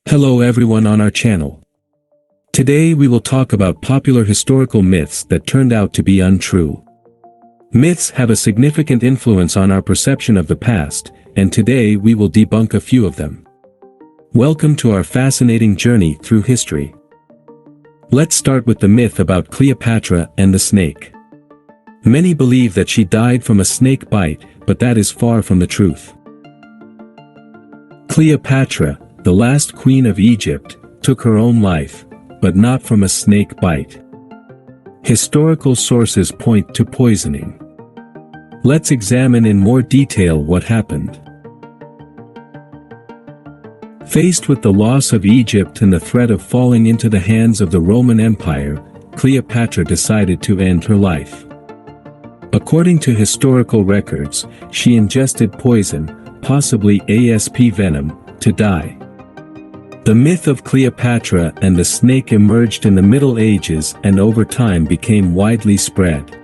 Hello everyone on our channel. Today we will talk about popular historical myths that turned out to be untrue. Myths have a significant influence on our perception of the past, and today we will debunk a few of them. Welcome to our fascinating journey through history. Let's start with the myth about Cleopatra and the snake. Many believe that she died from a snake bite, but that is far from the truth. Cleopatra, the last queen of Egypt, took her own life, but not from a snake bite. Historical sources point to poisoning. Let's examine in more detail what happened. Faced with the loss of Egypt and the threat of falling into the hands of the Roman Empire, Cleopatra decided to end her life. According to historical records, she ingested poison, possibly asp venom, to die. The myth of Cleopatra and the snake emerged in the Middle Ages and over time became widely spread.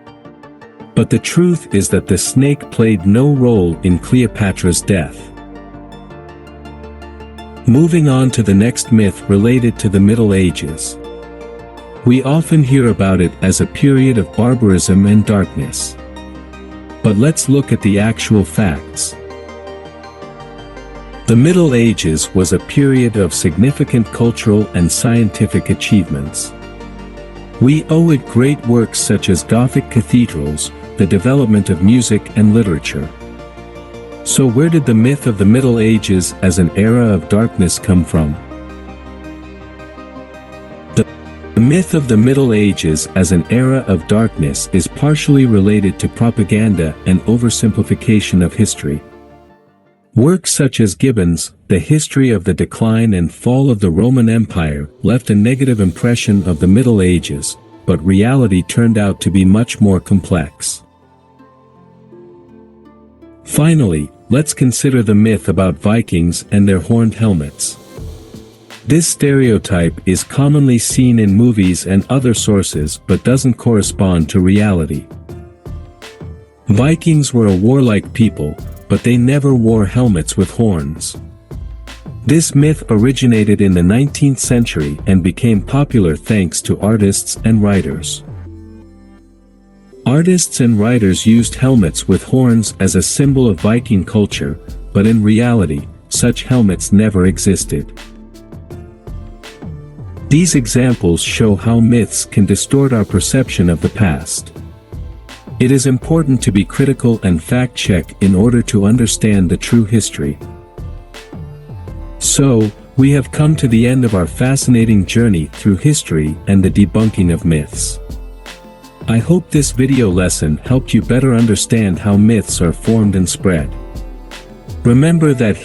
But the truth is that the snake played no role in Cleopatra's death. Moving on to the next myth related to the Middle Ages. We often hear about it as a period of barbarism and darkness. But let's look at the actual facts. The Middle Ages was a period of significant cultural and scientific achievements. We owe it great works such as Gothic cathedrals, the development of music and literature. So where did the myth of the Middle Ages as an era of darkness come from? The myth of the Middle Ages as an era of darkness is partially related to propaganda and oversimplification of history. Works such as Gibbon's The History of the Decline and Fall of the Roman Empire left a negative impression of the Middle Ages, but reality turned out to be much more complex. Finally, let's consider the myth about Vikings and their horned helmets. This stereotype is commonly seen in movies and other sources but doesn't correspond to reality. Vikings were a warlike people, but they never wore helmets with horns. This myth originated in the 19th century and became popular thanks to artists and writers. Artists and writers used helmets with horns as a symbol of Viking culture, but in reality, such helmets never existed. These examples show how myths can distort our perception of the past. It is important to be critical and fact-check in order to understand the true history. So, we have come to the end of our fascinating journey through history and the debunking of myths. I hope this video lesson helped you better understand how myths are formed and spread. Remember that